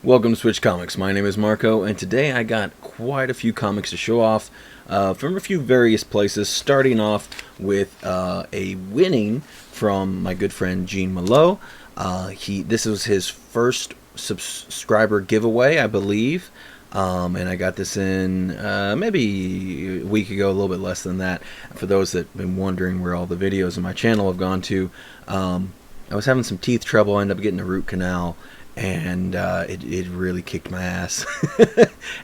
Welcome to Switch Comics. My name is Marco, and today I got quite a few comics to show off from a few various places, starting off with a winning from my good friend Gene Malo. This was his first subscriber giveaway, I believe, and I got this in maybe a week ago, a little bit less than that. For those that have been wondering where all the videos on my channel have gone to, I was having some teeth trouble. I ended up getting a root canal, and it really kicked my ass.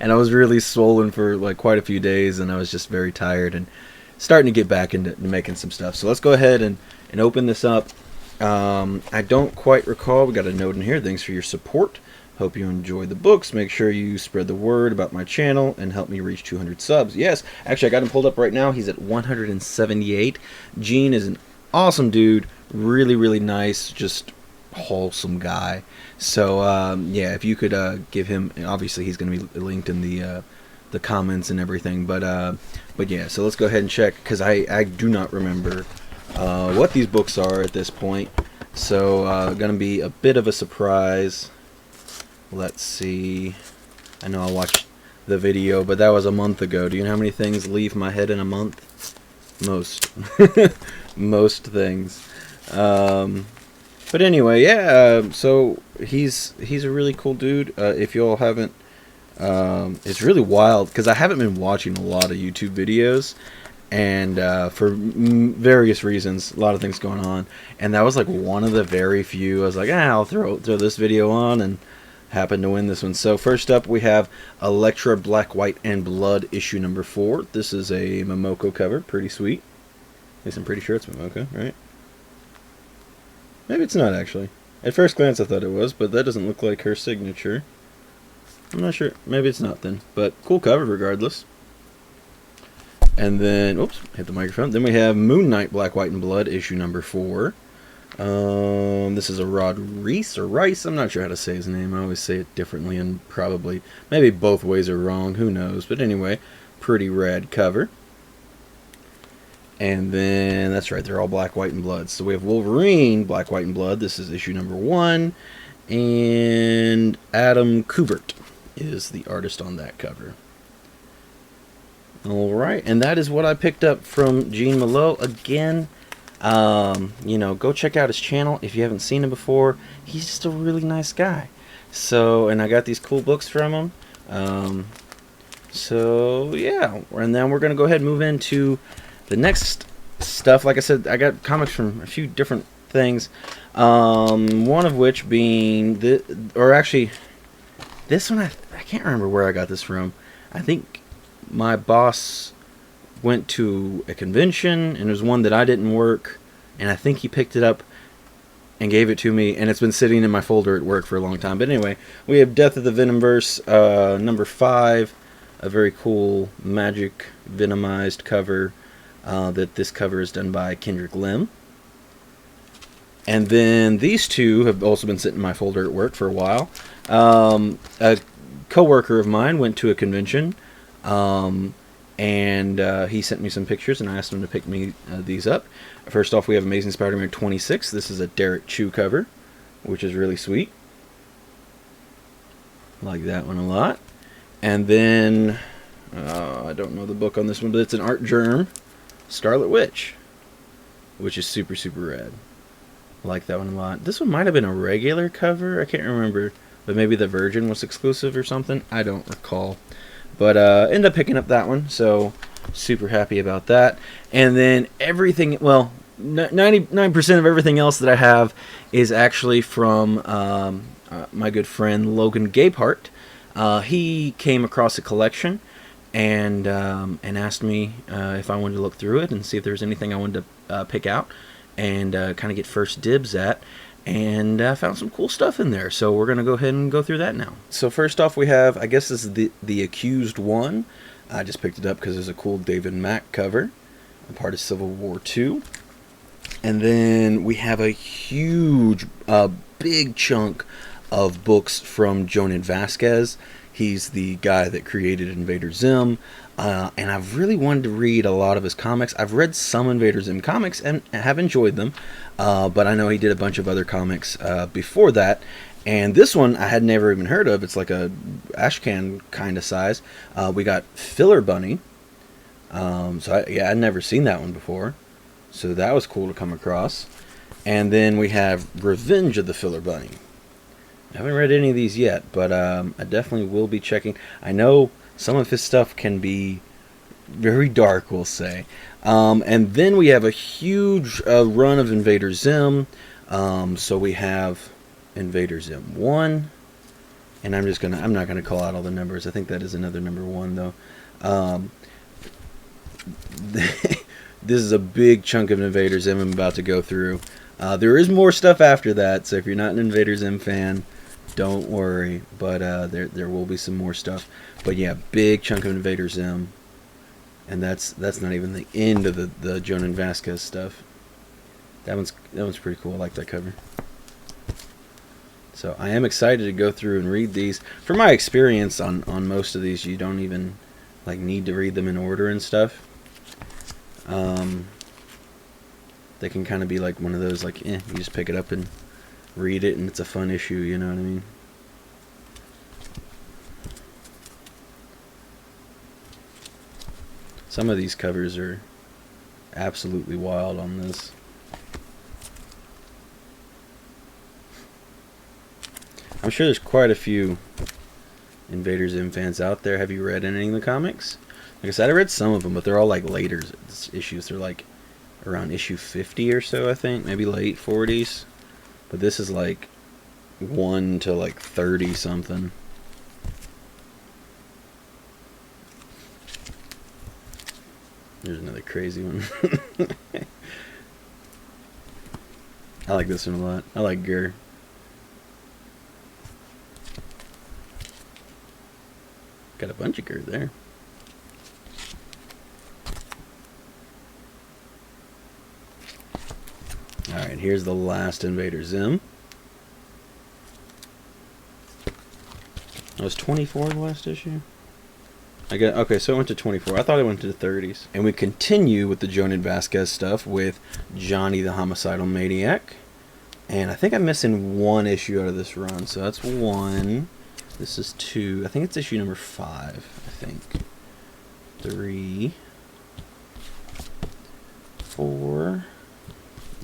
And I was really swollen for like quite a few days, and I was just very tired and starting to get back into making some stuff. So let's go ahead and open this up. I don't quite recall. We got a note in here. Thanks for your support. Hope you enjoy the books. Make sure you spread the word about my channel and help me reach 200 subs. Yes, actually I got him pulled up right now. He's at 178. Gene is an awesome dude. Really, really nice. Just wholesome guy. So yeah, if you could give him, obviously he's going to be linked in the comments and everything, but yeah, so let's go ahead and check, because I do not remember what these books are at this point, so going to be a bit of a surprise. Let's see. I know I watched the video, but that was a month ago. Do you know how many things leave my head in a month? Most. Most things. But anyway, yeah, so he's a really cool dude. If you all haven't, it's really wild, because I haven't been watching a lot of YouTube videos, and for various reasons, a lot of things going on, and that was like one of the very few. I was like, I'll throw this video on, and happened to win this one. So first up, we have Elektra Black, White, and Blood, issue number 4. This is a Momoko cover, pretty sweet. At least I'm pretty sure it's Momoko, right? Maybe it's not, actually. At first glance I thought it was, but that doesn't look like her signature. I'm not sure. Maybe it's not then. But cool cover regardless. And then, oops, hit the microphone. Then we have Moon Knight Black, White, and Blood, issue number 4. This is a Rod Reese, or Rice. I'm not sure how to say his name. I always say it differently, and probably, maybe both ways are wrong. Who knows? But anyway, pretty rad cover. And then, that's right, they're all Black, White, and Blood. So we have Wolverine, Black, White, and Blood. This is issue number 1. And Adam Kubert is the artist on that cover. Alright, and that is what I picked up from Gene Malo. Again, you know, go check out his channel if you haven't seen him before. He's just a really nice guy. So, and I got these cool books from him. So, yeah. And then we're going to go ahead and move into the next stuff. Like I said, I got comics from a few different things. One of which being this one, I can't remember where I got this from. I think my boss went to a convention, and there's one that I didn't work, and I think he picked it up and gave it to me, and it's been sitting in my folder at work for a long time. But anyway, we have Death of the Venomverse, number 5, a very cool magic venomized cover. That this cover is done by Kendrick Lim. And then these two have also been sitting in my folder at work for a while. A co-worker of mine went to a convention, and he sent me some pictures, and I asked him to pick me these up. First off, we have Amazing Spider-Man 26. This is a Derek Chu cover, which is really sweet. I like that one a lot. And then, I don't know the book on this one, but it's an Art Germ Scarlet Witch, which is super, super rad. I like that one a lot. This one might have been a regular cover. I can't remember, but maybe the Virgin was exclusive or something. I don't recall. But ended up picking up that one, so super happy about that. And then everything, well, 99% of everything else that I have is actually from my good friend Logan Gapehart. He came across a collection and asked me if I wanted to look through it and see if there was anything I wanted to pick out and kind of get first dibs at. And I found some cool stuff in there, so we're going to go ahead and go through that now. So first off, we have, I guess this is the Accused One. I just picked it up because there's a cool David Mack cover, a part of Civil War II. And then we have a huge, big chunk of books from Jonan Vasquez. He's the guy that created Invader Zim, and I've really wanted to read a lot of his comics. I've read some Invader Zim comics and have enjoyed them, but I know he did a bunch of other comics before that, And this one I had never even heard of. It's like a ashcan kind of size. We got Filler Bunny. I'd never seen that one before. So that was cool to come across. And then we have Revenge of the Filler Bunny. I haven't read any of these yet, but I definitely will be checking. I know some of his stuff can be very dark, we'll say. And then we have a huge run of Invader Zim. So we have Invader Zim 1. And I'm not gonna call out all the numbers. I think that is another number 1 though. This is a big chunk of Invader Zim I'm about to go through. There is more stuff after that, so if you're not an Invader Zim fan, don't worry. But there will be some more stuff. But yeah, big chunk of Invader Zim, and that's not even the end of the Jonan Vasquez stuff. That one's pretty cool. I like that cover. So I am excited to go through and read these. From my experience on most of these, you don't even like need to read them in order and stuff. They can kind of be like one of those, like, you just pick it up and read it, and it's a fun issue, you know what I mean? Some of these covers are absolutely wild on this. I'm sure there's quite a few Invader Zim fans out there. Have you read any of the comics? Like I said, I read some of them, but they're all like later issues. They're like around issue 50 or so, I think, maybe late 40s. But this is like 1 to like 30 something. There's another crazy one. I like this one a lot. I like Gur. Got a bunch of Gur there. Alright, here's the last Invader Zim. That was 24 the last issue? Okay, so it went to 24. I thought it went to the 30s. And we continue with the Jonan Vasquez stuff with Johnny the Homicidal Maniac. And I think I'm missing 1 issue out of this run, so that's 1. This is 2. I think it's issue number 5, I think. 3. 4.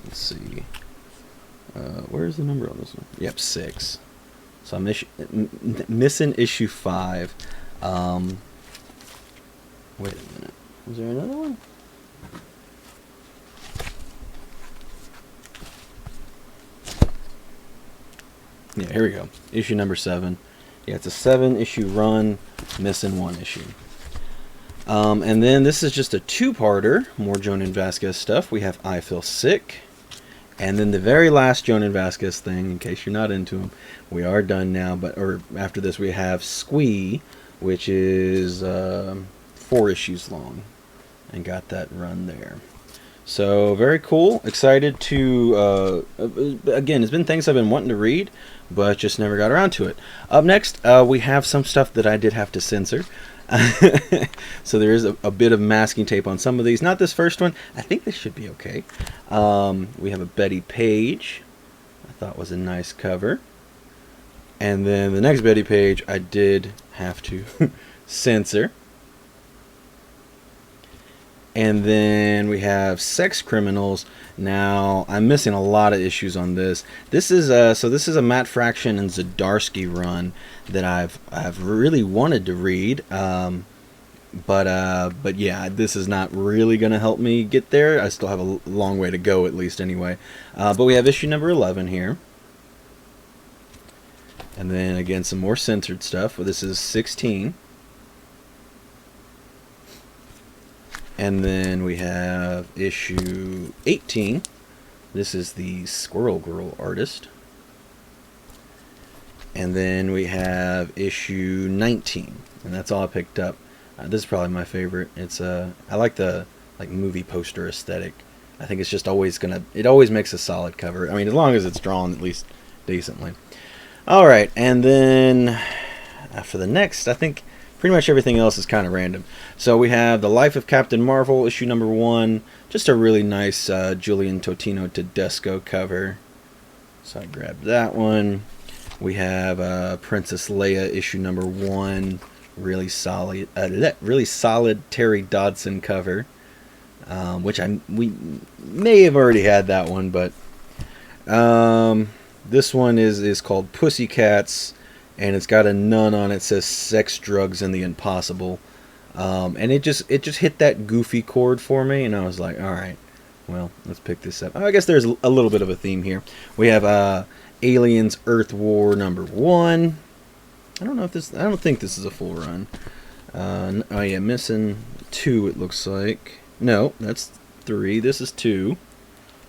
Let's see. Where's the number on this one? Yep, 6. So I'm missing issue 5. Wait a minute. Was there another one? Yeah, here we go. Issue number 7. Yeah, it's a 7-issue run, missing 1 issue. And then this is just a 2-parter, more Jonan Vasquez stuff. We have I Feel Sick. And then the very last Jonan Vasquez thing, in case you're not into him, we are done now, or after this we have Squee, which is 4 issues long, and got that run there. So very cool. Excited to again, it's been things I've been wanting to read, but just never got around to it. Up next, we have some stuff that I did have to censor. So there is a bit of masking tape on some of these. Not this first one. I think this should be okay. We have a Betty Page. I thought was a nice cover. And then the next Betty Page I did have to censor. And then we have Sex Criminals. Now I'm missing a lot of issues on this. This is a Matt Fraction and Zdarsky run that I've really wanted to read. But yeah, this is not really gonna help me get there. I still have a long way to go, at least anyway. But we have issue number 11 here. And then again some more censored stuff. Well, this is 16. And then we have issue 18. This is the Squirrel Girl artist. And then we have issue 19. And that's all I picked up. This is probably my favorite. It's I like the movie poster aesthetic. I think it's just always it always makes a solid cover. I mean, as long as it's drawn at least decently. All right, and then for the next, I think pretty much everything else is kind of random. So we have The Life of Captain Marvel, issue number 1. Just a really nice Julian Totino Tedesco cover. So I grabbed that one. We have Princess Leia issue number 1, really solid Terry Dodson cover, which we may have already had that one, but this one is called Pussycats, and it's got a nun on it. It says sex, drugs, and the impossible. And it just hit that goofy chord for me, and I was like, all right, well, let's pick this up. I guess there's a little bit of a theme here. We have Aliens Earth War number 1. I don't think this is a full run. Oh yeah, missing 2 it looks like. No, that's 3. This is 2.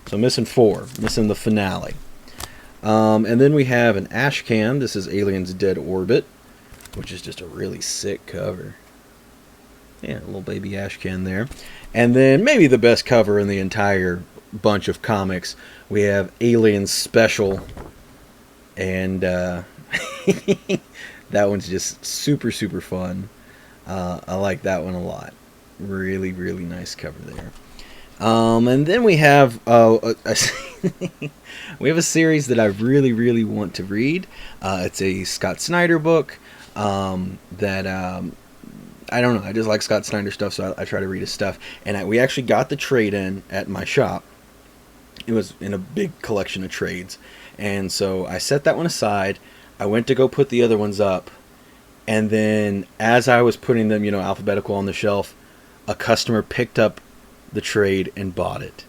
So missing 4. Missing the finale. And then we have an Ashcan. This is Aliens Dead Orbit, which is just a really sick cover. Yeah, a little baby Ashcan there. And then maybe the best cover in the entire bunch of comics. We have Aliens Special. And that one's just super, super fun. I like that one a lot. Really, really nice cover there. And then we have we have a series that I really, really want to read. It's a Scott Snyder book that I don't know. I just like Scott Snyder stuff, so I try to read his stuff. And we actually got the trade in at my shop. It was in a big collection of trades. And so I set that one aside. I went to go put the other ones up. And then as I was putting them, alphabetical on the shelf, a customer picked up the trade and bought it.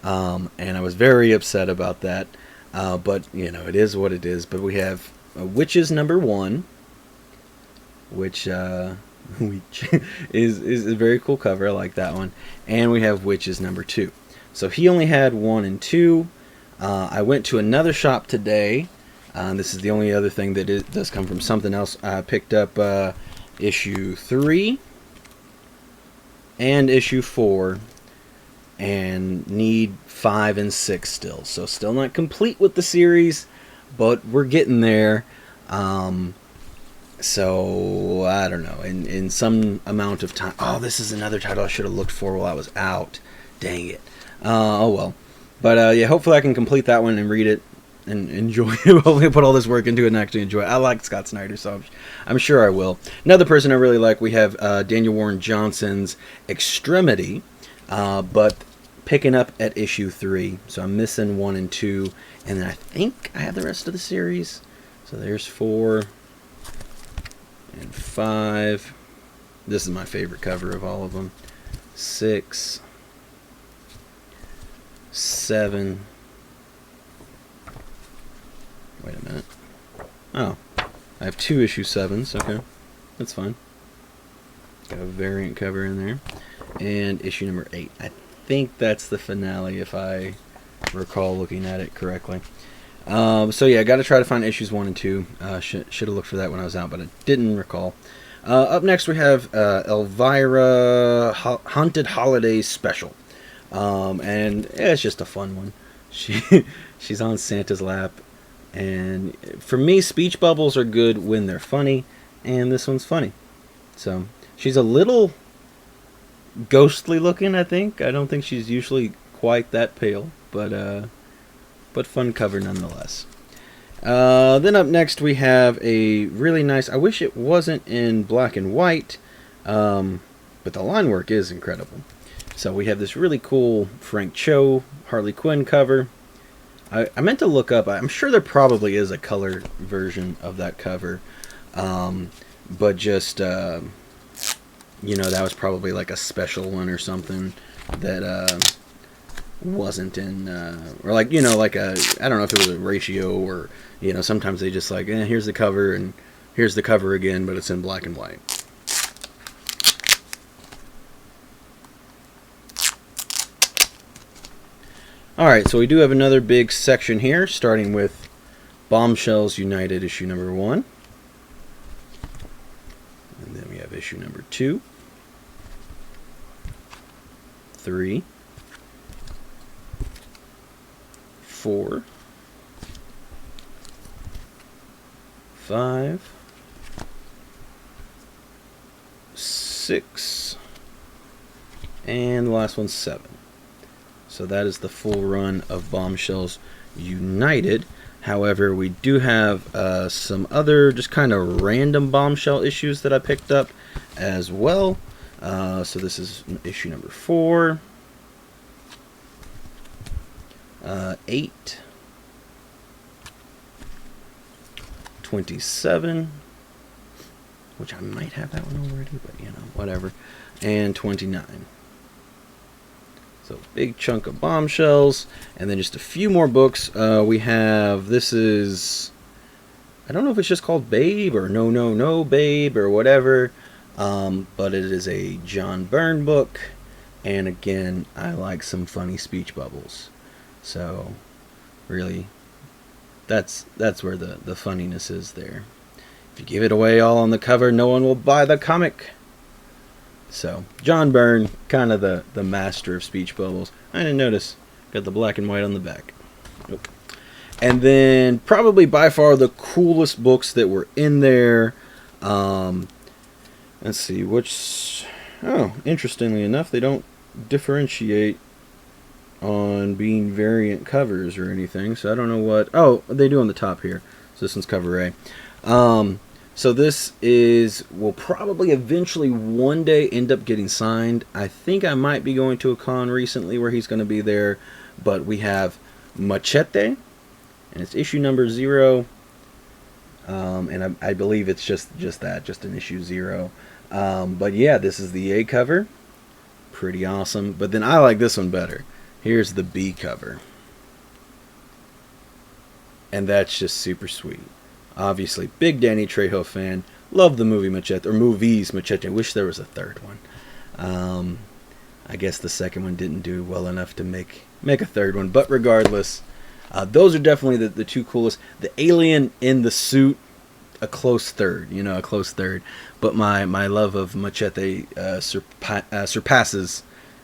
And I was very upset about that. But, it is what it is. But we have Witches number 1, which is a very cool cover. I like that one. And we have Witches number 2. So he only had 1 and 2. I went to another shop today. This is the only other thing that does come from something else. I picked up issue 3 and issue 4, and need 5 and 6 still. So still not complete with the series, but we're getting there. So I don't know. In some amount of time. Oh, this is another title I should have looked for while I was out. Dang it. Oh well. But yeah, hopefully I can complete that one and read it and enjoy it. Hopefully put all this work into it and actually enjoy it. I like Scott Snyder, so I'm sure I will. Another person I really like, we have Daniel Warren Johnson's Extremity, but picking up at issue 3. So I'm missing 1 and 2, and then I think I have the rest of the series. So there's 4 and 5. This is my favorite cover of all of them. 6, 7. Wait a minute. Oh, I have 2 issue 7s. Okay, that's fine. Got a variant cover in there. And issue number 8. I think that's the finale, if I recall looking at it correctly. So yeah, I got to try to find issues 1 and 2. Should have looked for that when I was out, but I didn't recall. Up next we have Elvira Haunted Holidays Special. And yeah, it's just a fun one. She's on Santa's lap. And for me, speech bubbles are good when they're funny, and this one's funny. So she's a little ghostly looking, I think. I don't think she's usually quite that pale, but fun cover nonetheless. Then up next we have a really nice, I wish it wasn't in black and white, but the line work is incredible. So we have this really cool Frank Cho Harley Quinn cover. I meant to look up, I'm sure there probably is a color version of that cover, but just, that was probably like a special one or something that wasn't in, or like, like I don't know if it was a ratio or, sometimes they just like, here's the cover and here's the cover again, but it's in black and white. Alright, so we do have another big section here, starting with Bombshells United issue number 1. And then we have issue number 2, 3, 4, 5, 6, and the last one's 7. So that is the full run of Bombshells United. However, we do have some other just kind of random bombshell issues that I picked up as well. So this is issue number 4. 8. 27. Which I might have that one already, but you know, whatever. And 29. So big chunk of bombshells, and then just a few more books. We have, this is, I don't know if it's just called Babe or No Babe or whatever, but it is a John Byrne book, and again, I like some funny speech bubbles. So really, that's where the funniness is there. If you give it away all on the cover, no one will buy the comic. So, John Byrne, kind of the master of speech bubbles. I didn't notice. Got the black and white on the back. Nope. And then, probably by far the coolest books that were in there. Let's see, which... Oh, interestingly enough, they don't differentiate on being variant covers or anything. So, I don't know what... Oh, they do on the top here. So, this one's cover A. So this will probably eventually one day end up getting signed. I think I might be going to a con recently where he's going to be there. But we have Machete, and it's issue number 0. And I believe it's just an issue 0. But yeah, this is the A cover. Pretty awesome. But then I like this one better. Here's the B cover. And that's just super sweet. Obviously, big Danny Trejo fan. Love the movie Machete, or movies Machete. I wish there was a third one. I guess the second one didn't do well enough to make a third one. But regardless, those are definitely the two coolest. The alien in the suit, a close third. You know, a close third. But my love of Machete surpasses.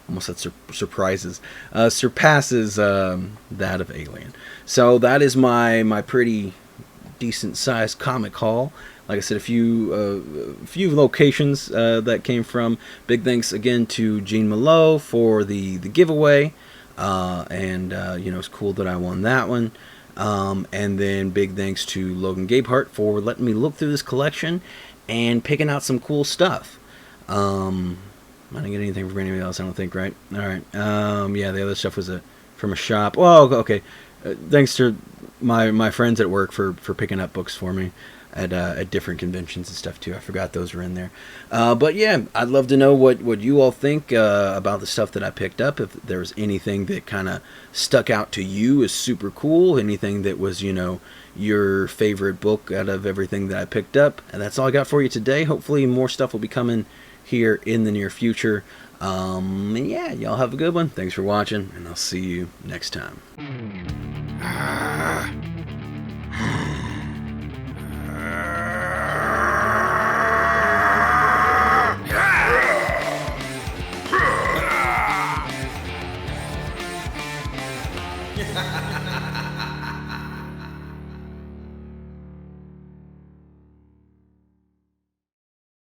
Almost said surprises. Surpasses that of Alien. So that is my pretty decent sized comic haul. Like I said, a few locations that came from. Big thanks again to Gene Malo for the giveaway, and you know, it's cool that I won that one. And then big thanks to Logan Gabehart for letting me look through this collection and picking out some cool stuff. I didn't get anything from anybody else, I don't think, right? All right. Yeah, the other stuff was from a shop. Well, okay. Thanks to my friends at work for picking up books for me at different conventions and stuff too. I forgot those were in there. But yeah, I'd love to know what you all think about the stuff that I picked up. If there was anything that kind of stuck out to you as super cool, anything that was, you know, your favorite book out of everything that I picked up. And that's all I got for you today. Hopefully more stuff will be coming here in the near future. And yeah, y'all have a good one. Thanks for watching, and I'll see you next time.